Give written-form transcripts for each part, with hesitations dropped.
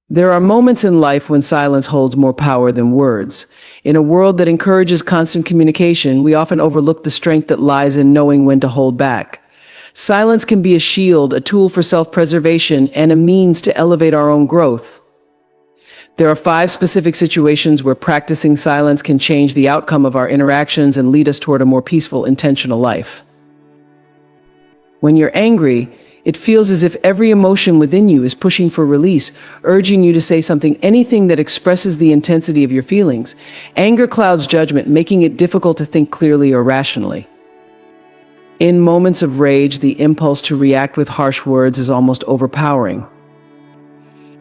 There are moments in life when silence holds more power than words. In a world that encourages constant communication, we often overlook the strength that lies in knowing when to hold back. Silence can be a shield, a tool for self-preservation, and a means to elevate our own growth. There are 5 specific situations where practicing silence can change the outcome of our interactions and lead us toward a more peaceful, intentional life. When you're angry, it feels as if every emotion within you is pushing for release, urging you to say something, anything that expresses the intensity of your feelings. Anger clouds judgment, making it difficult to think clearly or rationally. In moments of rage, the impulse to react with harsh words is almost overpowering.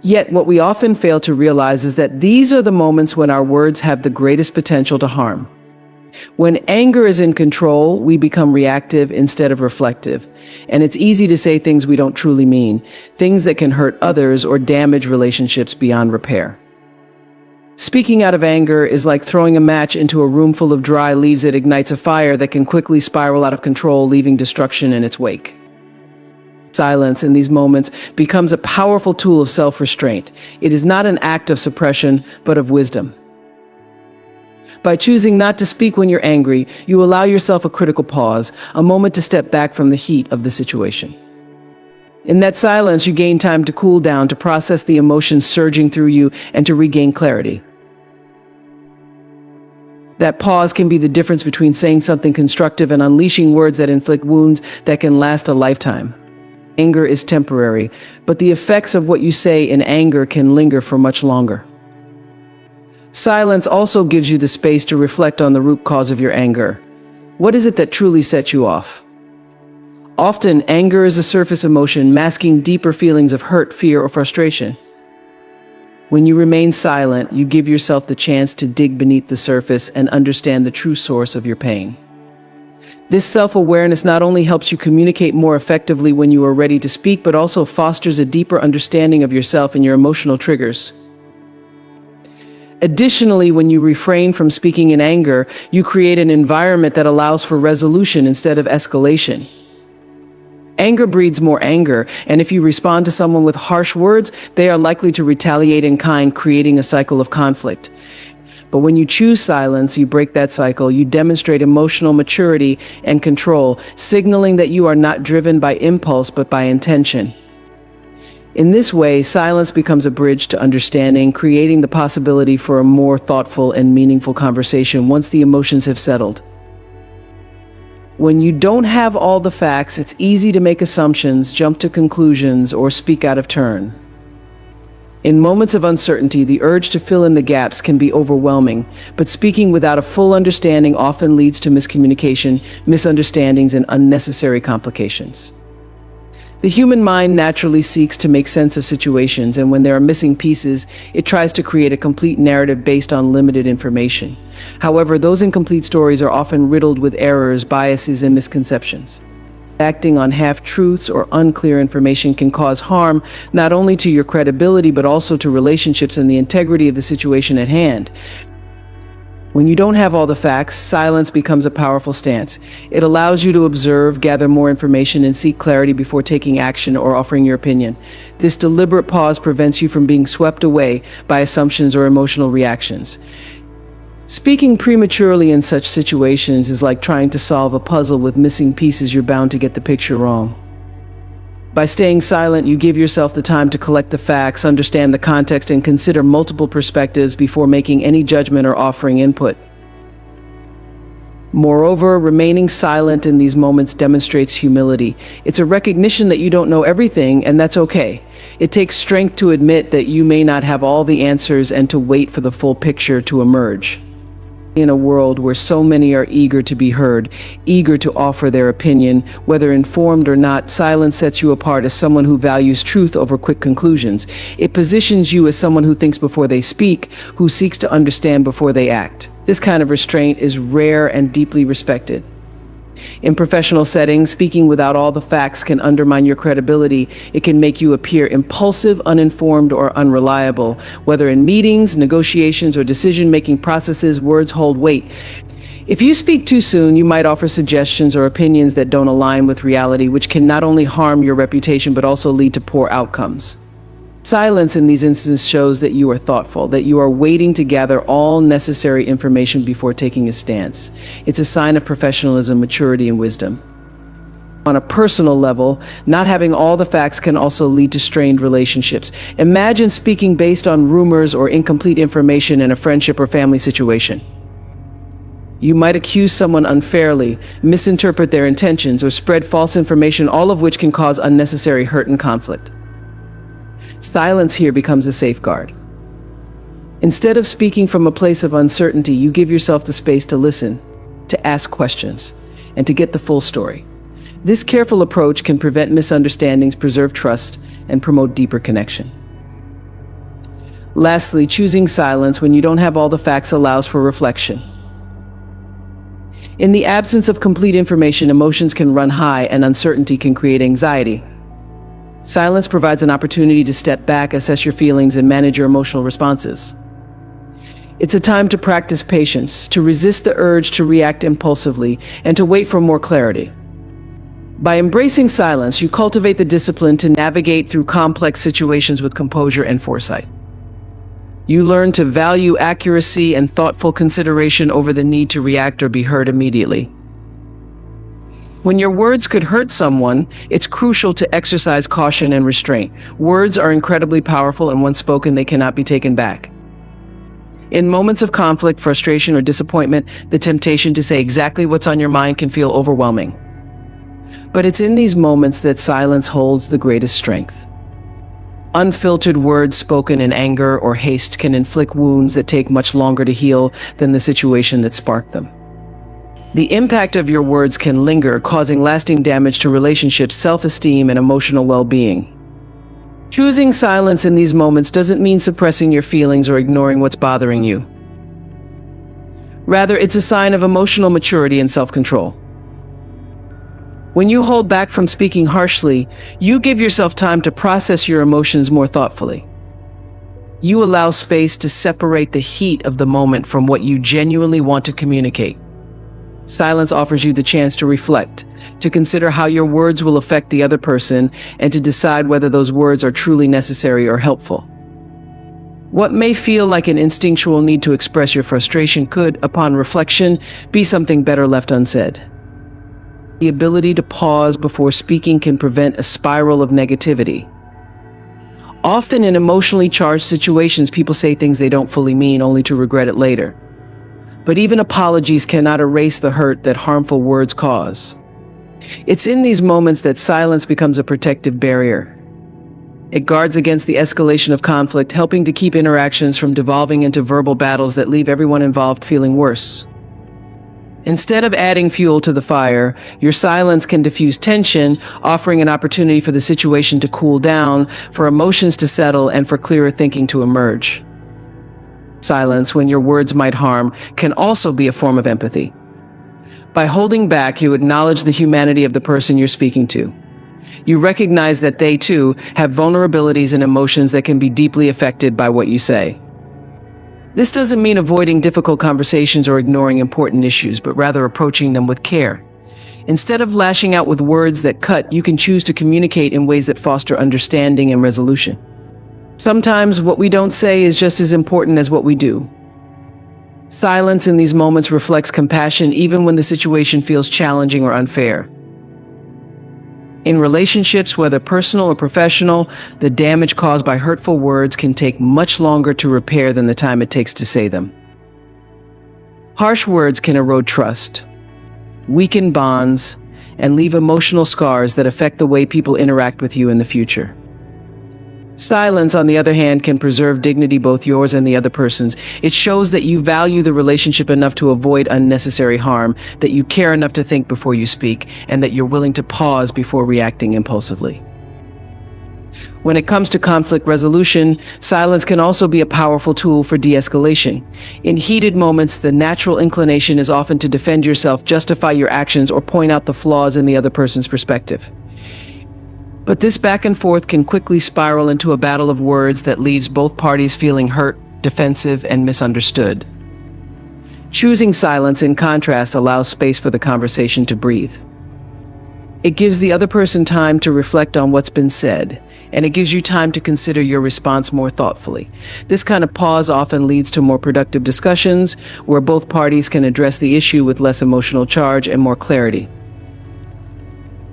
Yet, what we often fail to realize is that these are the moments when our words have the greatest potential to harm. When anger is in control, we become reactive instead of reflective. And it's easy to say things we don't truly mean, things that can hurt others or damage relationships beyond repair. Speaking out of anger is like throwing a match into a room full of dry leaves. It ignites a fire that can quickly spiral out of control, leaving destruction in its wake. Silence in these moments becomes a powerful tool of self-restraint. It is not an act of suppression, but of wisdom. By choosing not to speak when you're angry, you allow yourself a critical pause, a moment to step back from the heat of the situation. In that silence, you gain time to cool down, to process the emotions surging through you, and to regain clarity. That pause can be the difference between saying something constructive and unleashing words that inflict wounds that can last a lifetime. Anger is temporary, but the effects of what you say in anger can linger for much longer. Silence also gives you the space to reflect on the root cause of your anger. What is it that truly sets you off? Often, anger is a surface emotion masking deeper feelings of hurt, fear, or frustration. When you remain silent, you give yourself the chance to dig beneath the surface and understand the true source of your pain. This self-awareness not only helps you communicate more effectively when you are ready to speak, but also fosters a deeper understanding of yourself and your emotional triggers. Additionally, when you refrain from speaking in anger, you create an environment that allows for resolution instead of escalation. Anger breeds more anger, and if you respond to someone with harsh words, they are likely to retaliate in kind, creating a cycle of conflict. But when you choose silence, you break that cycle. You demonstrate emotional maturity and control, signaling that you are not driven by impulse but by intention. In this way, silence becomes a bridge to understanding, creating the possibility for a more thoughtful and meaningful conversation once the emotions have settled. When you don't have all the facts, it's easy to make assumptions, jump to conclusions, or speak out of turn. In moments of uncertainty, the urge to fill in the gaps can be overwhelming, but speaking without a full understanding often leads to miscommunication, misunderstandings, and unnecessary complications. The human mind naturally seeks to make sense of situations, and when there are missing pieces, it tries to create a complete narrative based on limited information. However, those incomplete stories are often riddled with errors, biases, and misconceptions. Acting on half-truths or unclear information can cause harm not only to your credibility but also to relationships and the integrity of the situation at hand. When you don't have all the facts, silence becomes a powerful stance. It allows you to observe, gather more information, and seek clarity before taking action or offering your opinion. This deliberate pause prevents you from being swept away by assumptions or emotional reactions. Speaking prematurely in such situations is like trying to solve a puzzle with missing pieces. You're bound to get the picture wrong. By staying silent, you give yourself the time to collect the facts, understand the context, and consider multiple perspectives before making any judgment or offering input. Moreover, remaining silent in these moments demonstrates humility. It's a recognition that you don't know everything, and that's okay. It takes strength to admit that you may not have all the answers and to wait for the full picture to emerge. In a world where so many are eager to be heard, eager to offer their opinion, whether informed or not, silence sets you apart as someone who values truth over quick conclusions. It positions you as someone who thinks before they speak, who seeks to understand before they act. This kind of restraint is rare and deeply respected. In professional settings, speaking without all the facts can undermine your credibility. It can make you appear impulsive, uninformed, or unreliable. Whether in meetings, negotiations, or decision-making processes, words hold weight. If you speak too soon, you might offer suggestions or opinions that don't align with reality, which can not only harm your reputation but also lead to poor outcomes. Silence in these instances shows that you are thoughtful, that you are waiting to gather all necessary information before taking a stance. It's a sign of professionalism, maturity, and wisdom. On a personal level, not having all the facts can also lead to strained relationships. Imagine speaking based on rumors or incomplete information in a friendship or family situation. You might accuse someone unfairly, misinterpret their intentions, or spread false information, all of which can cause unnecessary hurt and conflict. Silence here becomes a safeguard. Instead of speaking from a place of uncertainty, you give yourself the space to listen, to ask questions, and to get the full story. This careful approach can prevent misunderstandings, preserve trust, and promote deeper connection. Lastly, choosing silence when you don't have all the facts allows for reflection. In the absence of complete information, emotions can run high and uncertainty can create anxiety. Silence provides an opportunity to step back, assess your feelings, and manage your emotional responses. It's a time to practice patience, to resist the urge to react impulsively, and to wait for more clarity. By embracing silence, you cultivate the discipline to navigate through complex situations with composure and foresight. You learn to value accuracy and thoughtful consideration over the need to react or be heard immediately. When your words could hurt someone, it's crucial to exercise caution and restraint. Words are incredibly powerful, and once spoken, they cannot be taken back. In moments of conflict, frustration, or disappointment, the temptation to say exactly what's on your mind can feel overwhelming. But it's in these moments that silence holds the greatest strength. Unfiltered words spoken in anger or haste can inflict wounds that take much longer to heal than the situation that sparked them. The impact of your words can linger, causing lasting damage to relationships, self-esteem, and emotional well-being. Choosing silence in these moments doesn't mean suppressing your feelings or ignoring what's bothering you. Rather, it's a sign of emotional maturity and self-control. When you hold back from speaking harshly, you give yourself time to process your emotions more thoughtfully. You allow space to separate the heat of the moment from what you genuinely want to communicate. Silence offers you the chance to reflect, to consider how your words will affect the other person, and to decide whether those words are truly necessary or helpful. What may feel like an instinctual need to express your frustration could, upon reflection, be something better left unsaid. The ability to pause before speaking can prevent a spiral of negativity. Often in emotionally charged situations, people say things they don't fully mean, only to regret it later. But even apologies cannot erase the hurt that harmful words cause. It's in these moments that silence becomes a protective barrier. It guards against the escalation of conflict, helping to keep interactions from devolving into verbal battles that leave everyone involved feeling worse. Instead of adding fuel to the fire, your silence can diffuse tension, offering an opportunity for the situation to cool down, for emotions to settle, and for clearer thinking to emerge. Silence, when your words might harm, can also be a form of empathy. By holding back, you acknowledge the humanity of the person you're speaking to. You recognize that they, too, have vulnerabilities and emotions that can be deeply affected by what you say. This doesn't mean avoiding difficult conversations or ignoring important issues, but rather approaching them with care. Instead of lashing out with words that cut, you can choose to communicate in ways that foster understanding and resolution. Sometimes what we don't say is just as important as what we do. Silence in these moments reflects compassion, even when the situation feels challenging or unfair. In relationships, whether personal or professional, the damage caused by hurtful words can take much longer to repair than the time it takes to say them. Harsh words can erode trust, weaken bonds, and leave emotional scars that affect the way people interact with you in the future. Silence, on the other hand, can preserve dignity, both yours and the other person's. It shows that you value the relationship enough to avoid unnecessary harm, that you care enough to think before you speak, and that you're willing to pause before reacting impulsively. When it comes to conflict resolution, silence can also be a powerful tool for de-escalation. In heated moments, the natural inclination is often to defend yourself, justify your actions, or point out the flaws in the other person's perspective. But this back and forth can quickly spiral into a battle of words that leaves both parties feeling hurt, defensive, and misunderstood. Choosing silence, in contrast, allows space for the conversation to breathe. It gives the other person time to reflect on what's been said, and it gives you time to consider your response more thoughtfully. This kind of pause often leads to more productive discussions, where both parties can address the issue with less emotional charge and more clarity.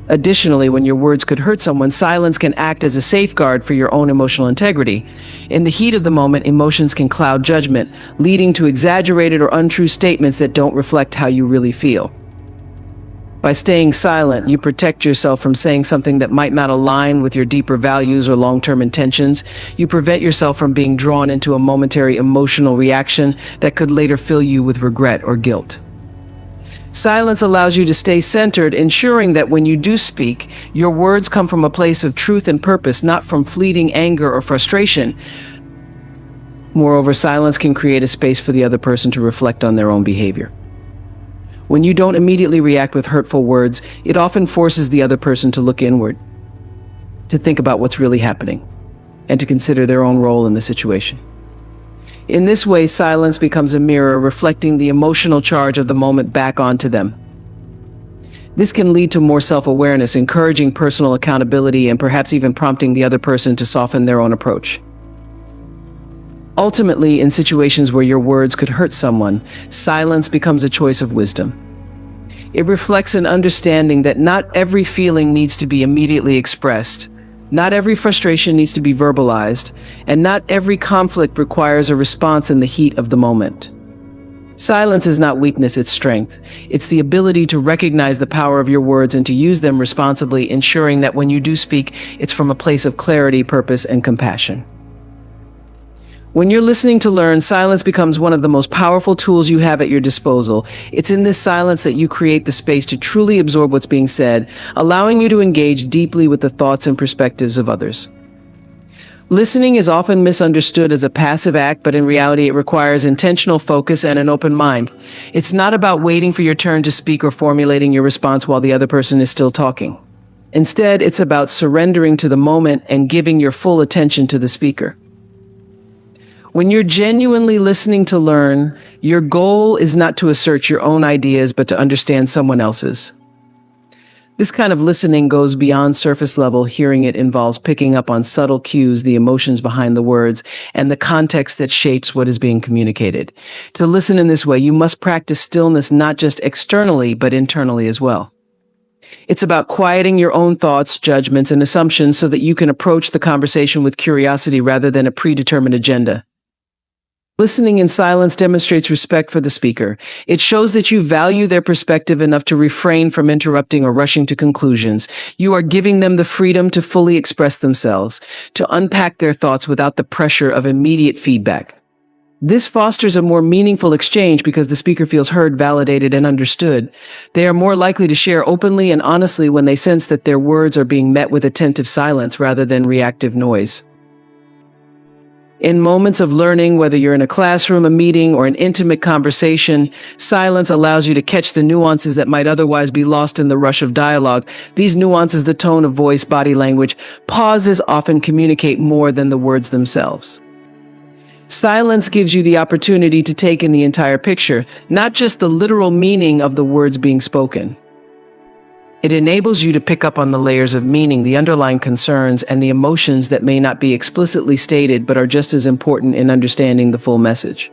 Additionally, when your words could hurt someone, silence can act as a safeguard for your own emotional integrity. In the heat of the moment, emotions can cloud judgment, leading to exaggerated or untrue statements that don't reflect how you really feel. By staying silent, you protect yourself from saying something that might not align with your deeper values or long-term intentions. You prevent yourself from being drawn into a momentary emotional reaction that could later fill you with regret or guilt. Silence allows you to stay centered, ensuring that when you do speak, your words come from a place of truth and purpose, not from fleeting anger or frustration. Moreover, silence can create a space for the other person to reflect on their own behavior. When you don't immediately react with hurtful words, it often forces the other person to look inward, to think about what's really happening, and to consider their own role in the situation. In this way, silence becomes a mirror, reflecting the emotional charge of the moment back onto them. This can lead to more self-awareness, encouraging personal accountability, and perhaps even prompting the other person to soften their own approach. Ultimately, in situations where your words could hurt someone, silence becomes a choice of wisdom. It reflects an understanding that not every feeling needs to be immediately expressed, not every frustration needs to be verbalized, and not every conflict requires a response in the heat of the moment. Silence is not weakness, it's strength. It's the ability to recognize the power of your words and to use them responsibly, ensuring that when you do speak, it's from a place of clarity, purpose, and compassion. When you're listening to learn, silence becomes one of the most powerful tools you have at your disposal. It's in this silence that you create the space to truly absorb what's being said, allowing you to engage deeply with the thoughts and perspectives of others. Listening is often misunderstood as a passive act, but in reality, it requires intentional focus and an open mind. It's not about waiting for your turn to speak or formulating your response while the other person is still talking. Instead, it's about surrendering to the moment and giving your full attention to the speaker. When you're genuinely listening to learn, your goal is not to assert your own ideas, but to understand someone else's. This kind of listening goes beyond surface level hearing. It involves picking up on subtle cues, the emotions behind the words, and the context that shapes what is being communicated. To listen in this way, you must practice stillness not just externally, but internally as well. It's about quieting your own thoughts, judgments, and assumptions so that you can approach the conversation with curiosity rather than a predetermined agenda. Listening in silence demonstrates respect for the speaker. It shows that you value their perspective enough to refrain from interrupting or rushing to conclusions. You are giving them the freedom to fully express themselves, to unpack their thoughts without the pressure of immediate feedback. This fosters a more meaningful exchange because the speaker feels heard, validated, and understood. They are more likely to share openly and honestly when they sense that their words are being met with attentive silence rather than reactive noise. In moments of learning, whether you're in a classroom, a meeting, or an intimate conversation, silence allows you to catch the nuances that might otherwise be lost in the rush of dialogue. These nuances, the tone of voice, body language, pauses often communicate more than the words themselves. Silence gives you the opportunity to take in the entire picture, not just the literal meaning of the words being spoken. It enables you to pick up on the layers of meaning, the underlying concerns, and the emotions that may not be explicitly stated but are just as important in understanding the full message.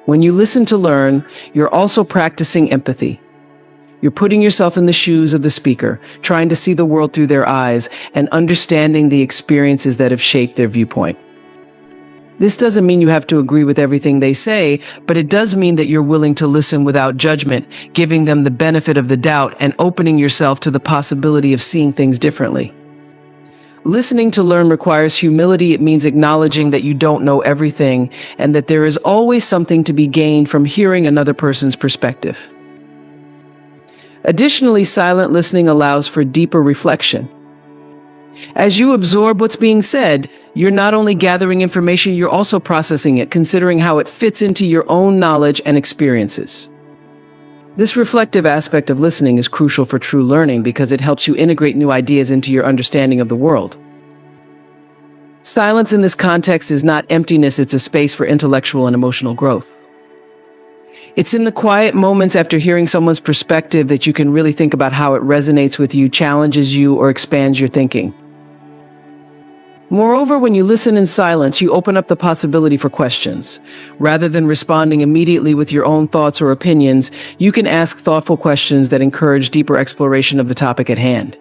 When you listen to learn, you're also practicing empathy. You're putting yourself in the shoes of the speaker, trying to see the world through their eyes, and understanding the experiences that have shaped their viewpoint. This doesn't mean you have to agree with everything they say, but it does mean that you're willing to listen without judgment, giving them the benefit of the doubt and opening yourself to the possibility of seeing things differently. Listening to learn requires humility. It means acknowledging that you don't know everything and that there is always something to be gained from hearing another person's perspective. Additionally, silent listening allows for deeper reflection. As you absorb what's being said, you're not only gathering information, you're also processing it, considering how it fits into your own knowledge and experiences. This reflective aspect of listening is crucial for true learning because it helps you integrate new ideas into your understanding of the world. Silence in this context is not emptiness, it's a space for intellectual and emotional growth. It's in the quiet moments after hearing someone's perspective that you can really think about how it resonates with you, challenges you, or expands your thinking. Moreover, when you listen in silence, you open up the possibility for questions. Rather than responding immediately with your own thoughts or opinions, you can ask thoughtful questions that encourage deeper exploration of the topic at hand.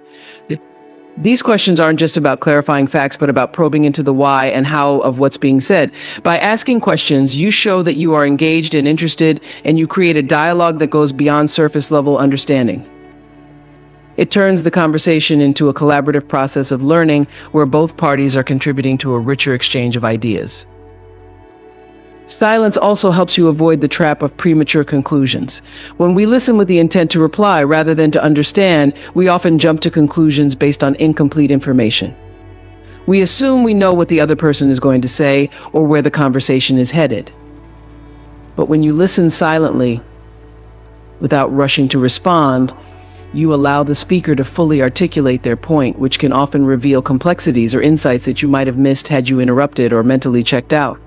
These questions aren't just about clarifying facts, but about probing into the why and how of what's being said. By asking questions, you show that you are engaged and interested, and you create a dialogue that goes beyond surface-level understanding. It turns the conversation into a collaborative process of learning where both parties are contributing to a richer exchange of ideas. Silence also helps you avoid the trap of premature conclusions. When we listen with the intent to reply rather than to understand, we often jump to conclusions based on incomplete information. We assume we know what the other person is going to say or where the conversation is headed. But when you listen silently, without rushing to respond, you allow the speaker to fully articulate their point, which can often reveal complexities or insights that you might have missed had you interrupted or mentally checked out.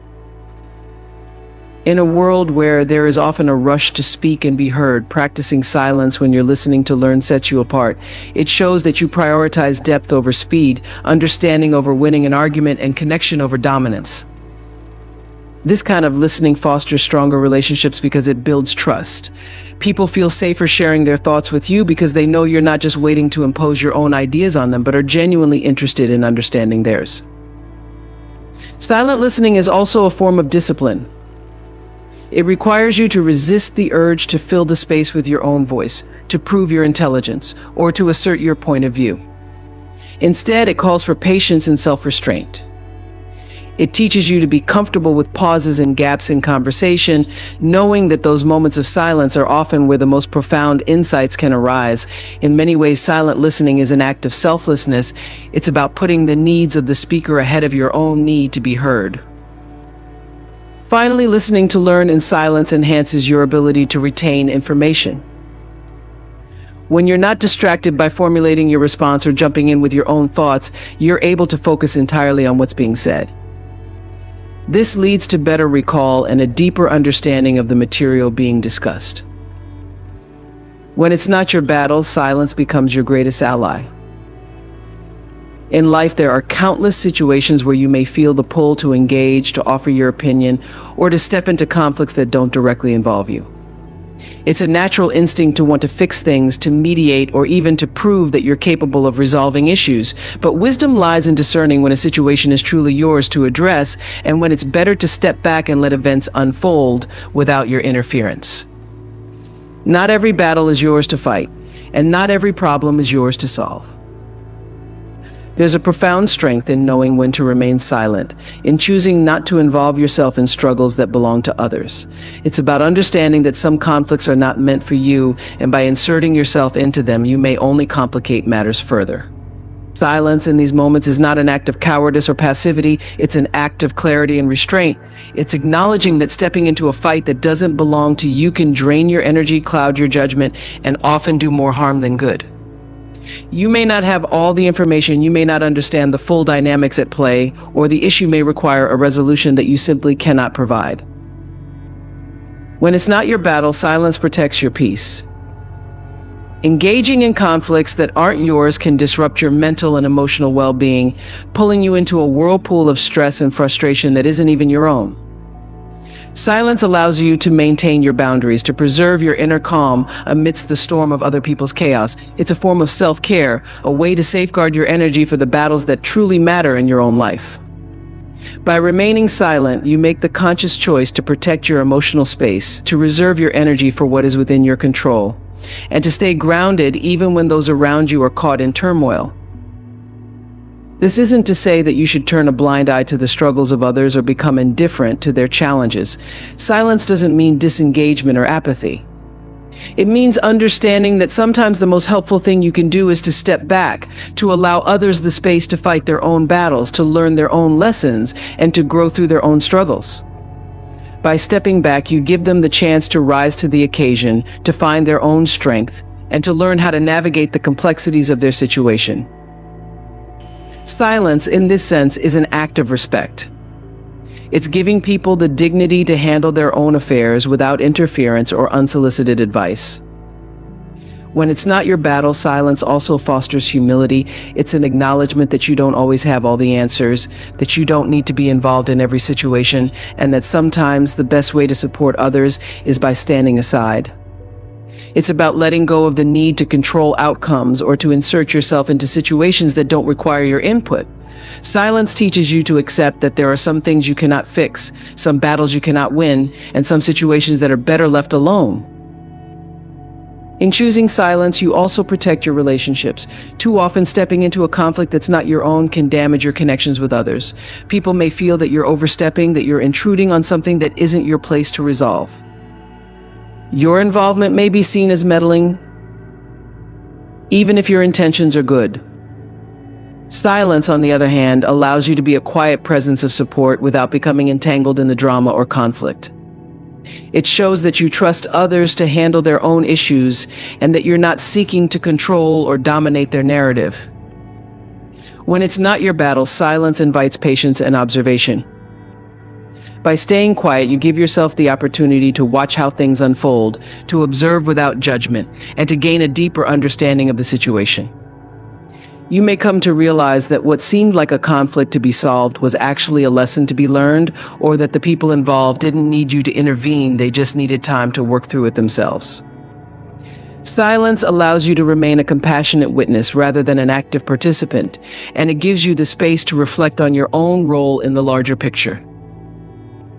In a world where there is often a rush to speak and be heard, practicing silence when you're listening to learn sets you apart. It shows that you prioritize depth over speed, understanding over winning an argument, and connection over dominance. This kind of listening fosters stronger relationships because it builds trust. People feel safer sharing their thoughts with you because they know you're not just waiting to impose your own ideas on them, but are genuinely interested in understanding theirs. Silent listening is also a form of discipline. It requires you to resist the urge to fill the space with your own voice, to prove your intelligence, or to assert your point of view. Instead, it calls for patience and self-restraint. It teaches you to be comfortable with pauses and gaps in conversation, knowing that those moments of silence are often where the most profound insights can arise. In many ways, silent listening is an act of selflessness. It's about putting the needs of the speaker ahead of your own need to be heard. Finally, listening to learn in silence enhances your ability to retain information. When you're not distracted by formulating your response or jumping in with your own thoughts, you're able to focus entirely on what's being said. This leads to better recall and a deeper understanding of the material being discussed. When it's not your battle, silence becomes your greatest ally. In life, there are countless situations where you may feel the pull to engage, to offer your opinion, or to step into conflicts that don't directly involve you. It's a natural instinct to want to fix things, to mediate, or even to prove that you're capable of resolving issues. But wisdom lies in discerning when a situation is truly yours to address and when it's better to step back and let events unfold without your interference. Not every battle is yours to fight, and not every problem is yours to solve. There's a profound strength in knowing when to remain silent, in choosing not to involve yourself in struggles that belong to others. It's about understanding that some conflicts are not meant for you, and by inserting yourself into them, you may only complicate matters further. Silence in these moments is not an act of cowardice or passivity, it's an act of clarity and restraint. It's acknowledging that stepping into a fight that doesn't belong to you can drain your energy, cloud your judgment, and often do more harm than good. You may not have all the information, you may not understand the full dynamics at play, or the issue may require a resolution that you simply cannot provide. When it's not your battle, silence protects your peace. Engaging in conflicts that aren't yours can disrupt your mental and emotional well-being, pulling you into a whirlpool of stress and frustration that isn't even your own. Silence allows you to maintain your boundaries, to preserve your inner calm amidst the storm of other people's chaos. It's a form of self-care, a way to safeguard your energy for the battles that truly matter in your own life. By remaining silent, you make the conscious choice to protect your emotional space, to reserve your energy for what is within your control, and to stay grounded even when those around you are caught in turmoil. This isn't to say that you should turn a blind eye to the struggles of others or become indifferent to their challenges. Silence doesn't mean disengagement or apathy. It means understanding that sometimes the most helpful thing you can do is to step back, to allow others the space to fight their own battles, to learn their own lessons, and to grow through their own struggles. By stepping back, you give them the chance to rise to the occasion, to find their own strength, and to learn how to navigate the complexities of their situation. Silence, in this sense, is an act of respect. It's giving people the dignity to handle their own affairs without interference or unsolicited advice. When it's not your battle, silence also fosters humility. It's an acknowledgement that you don't always have all the answers, that you don't need to be involved in every situation, and that sometimes the best way to support others is by standing aside. It's about letting go of the need to control outcomes or to insert yourself into situations that don't require your input. Silence teaches you to accept that there are some things you cannot fix, some battles you cannot win, and some situations that are better left alone. In choosing silence, you also protect your relationships. Too often, stepping into a conflict that's not your own can damage your connections with others. People may feel that you're overstepping, that you're intruding on something that isn't your place to resolve. Your involvement may be seen as meddling, even if your intentions are good. Silence, on the other hand, allows you to be a quiet presence of support without becoming entangled in the drama or conflict. It shows that you trust others to handle their own issues and that you're not seeking to control or dominate their narrative. When it's not your battle, silence invites patience and observation. By staying quiet, you give yourself the opportunity to watch how things unfold, to observe without judgment, and to gain a deeper understanding of the situation. You may come to realize that what seemed like a conflict to be solved was actually a lesson to be learned, or that the people involved didn't need you to intervene, they just needed time to work through it themselves. Silence allows you to remain a compassionate witness rather than an active participant, and it gives you the space to reflect on your own role in the larger picture.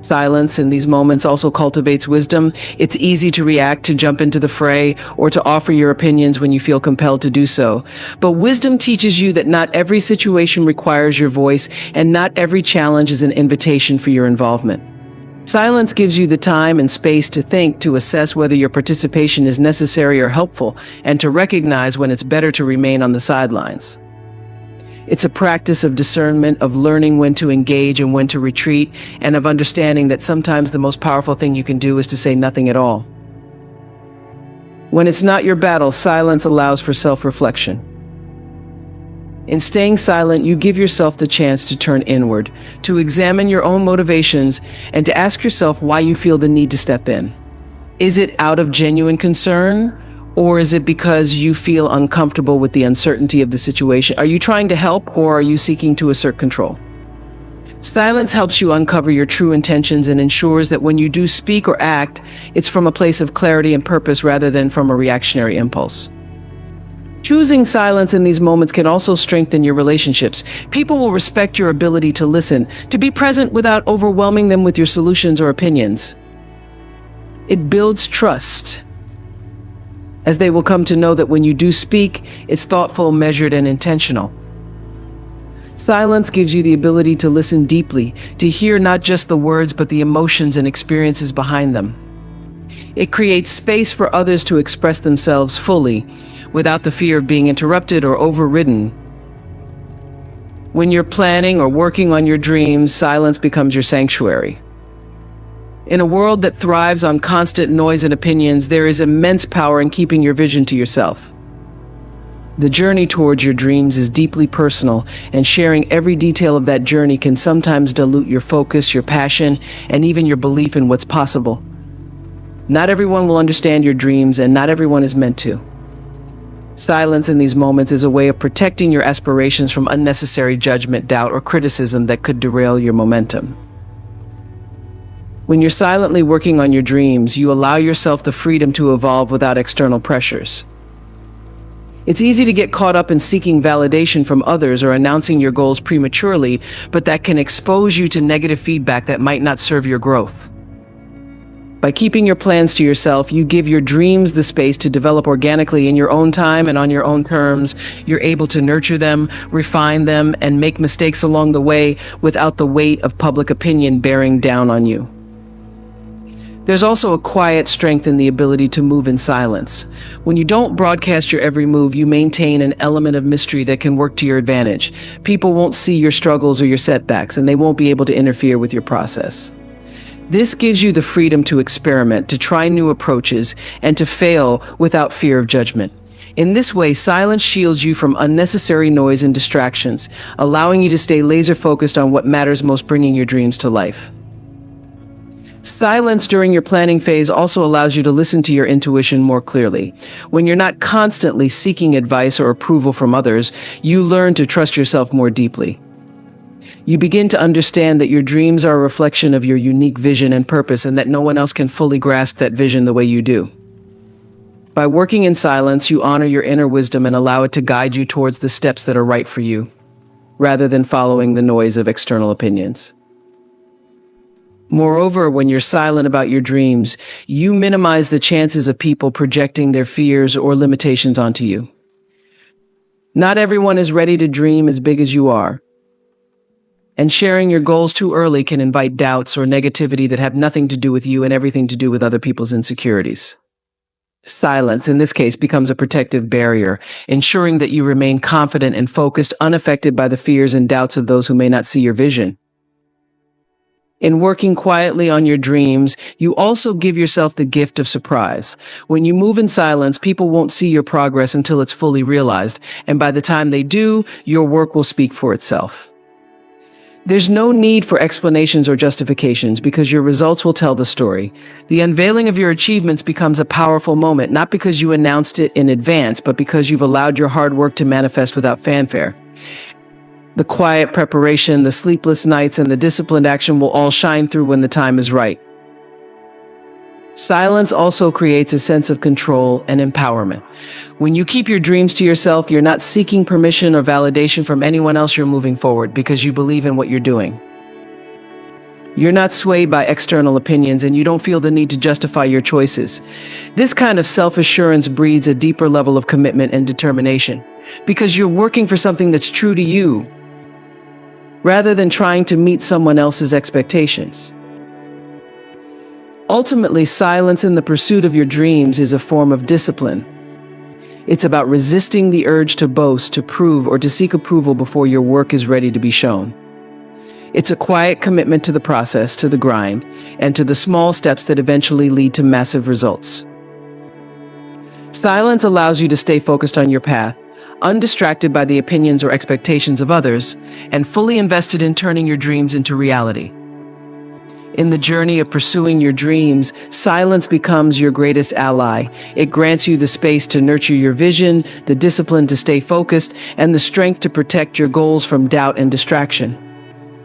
Silence in these moments also cultivates wisdom. It's easy to react, to jump into the fray, or to offer your opinions when you feel compelled to do so. But wisdom teaches you that not every situation requires your voice, and not every challenge is an invitation for your involvement. Silence gives you the time and space to think, to assess whether your participation is necessary or helpful, and to recognize when it's better to remain on the sidelines. It's a practice of discernment, of learning when to engage and when to retreat, and of understanding that sometimes the most powerful thing you can do is to say nothing at all. When it's not your battle, silence allows for self-reflection. In staying silent, you give yourself the chance to turn inward, to examine your own motivations, and to ask yourself why you feel the need to step in. Is it out of genuine concern? Or is it because you feel uncomfortable with the uncertainty of the situation? Are you trying to help, or are you seeking to assert control? Silence helps you uncover your true intentions and ensures that when you do speak or act, it's from a place of clarity and purpose rather than from a reactionary impulse. Choosing silence in these moments can also strengthen your relationships. People will respect your ability to listen, to be present without overwhelming them with your solutions or opinions. It builds trust, as they will come to know that when you do speak, it's thoughtful, measured, and intentional. Silence gives you the ability to listen deeply, to hear not just the words but the emotions and experiences behind them. It creates space for others to express themselves fully, without the fear of being interrupted or overridden. When you're planning or working on your dreams, silence becomes your sanctuary. In a world that thrives on constant noise and opinions, there is immense power in keeping your vision to yourself. The journey towards your dreams is deeply personal, and sharing every detail of that journey can sometimes dilute your focus, your passion, and even your belief in what's possible. Not everyone will understand your dreams, and not everyone is meant to. Silence in these moments is a way of protecting your aspirations from unnecessary judgment, doubt, or criticism that could derail your momentum. When you're silently working on your dreams, you allow yourself the freedom to evolve without external pressures. It's easy to get caught up in seeking validation from others or announcing your goals prematurely, but that can expose you to negative feedback that might not serve your growth. By keeping your plans to yourself, you give your dreams the space to develop organically in your own time and on your own terms. You're able to nurture them, refine them, and make mistakes along the way without the weight of public opinion bearing down on you. There's also a quiet strength in the ability to move in silence. When you don't broadcast your every move, you maintain an element of mystery that can work to your advantage. People won't see your struggles or your setbacks, and they won't be able to interfere with your process. This gives you the freedom to experiment, to try new approaches, and to fail without fear of judgment. In this way, silence shields you from unnecessary noise and distractions, allowing you to stay laser-focused on what matters most, bringing your dreams to life. Silence during your planning phase also allows you to listen to your intuition more clearly. When you're not constantly seeking advice or approval from others, you learn to trust yourself more deeply. You begin to understand that your dreams are a reflection of your unique vision and purpose, and that no one else can fully grasp that vision the way you do. By working in silence, you honor your inner wisdom and allow it to guide you towards the steps that are right for you, rather than following the noise of external opinions. Moreover, when you're silent about your dreams, you minimize the chances of people projecting their fears or limitations onto you. Not everyone is ready to dream as big as you are, and sharing your goals too early can invite doubts or negativity that have nothing to do with you and everything to do with other people's insecurities. Silence, in this case, becomes a protective barrier, ensuring that you remain confident and focused, unaffected by the fears and doubts of those who may not see your vision. In working quietly on your dreams, you also give yourself the gift of surprise. When you move in silence, people won't see your progress until it's fully realized, and by the time they do, your work will speak for itself. There's no need for explanations or justifications because your results will tell the story. The unveiling of your achievements becomes a powerful moment, not because you announced it in advance, but because you've allowed your hard work to manifest without fanfare. The quiet preparation, the sleepless nights, and the disciplined action will all shine through when the time is right. Silence also creates a sense of control and empowerment. When you keep your dreams to yourself, you're not seeking permission or validation from anyone else. You're moving forward because you believe in what you're doing. You're not swayed by external opinions, and you don't feel the need to justify your choices. This kind of self-assurance breeds a deeper level of commitment and determination, because you're working for something that's true to you, rather than trying to meet someone else's expectations. Ultimately, silence in the pursuit of your dreams is a form of discipline. It's about resisting the urge to boast, to prove, or to seek approval before your work is ready to be shown. It's a quiet commitment to the process, to the grind, and to the small steps that eventually lead to massive results. Silence allows you to stay focused on your path, undistracted by the opinions or expectations of others, and fully invested in turning your dreams into reality. In the journey of pursuing your dreams, silence becomes your greatest ally. It grants you the space to nurture your vision, the discipline to stay focused, and the strength to protect your goals from doubt and distraction.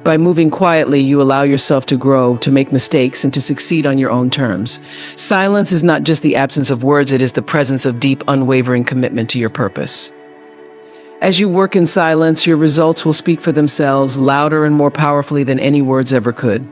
By moving quietly, you allow yourself to grow, to make mistakes, and to succeed on your own terms. Silence is not just the absence of words, it is the presence of deep, unwavering commitment to your purpose. As you work in silence, your results will speak for themselves, louder and more powerfully than any words ever could.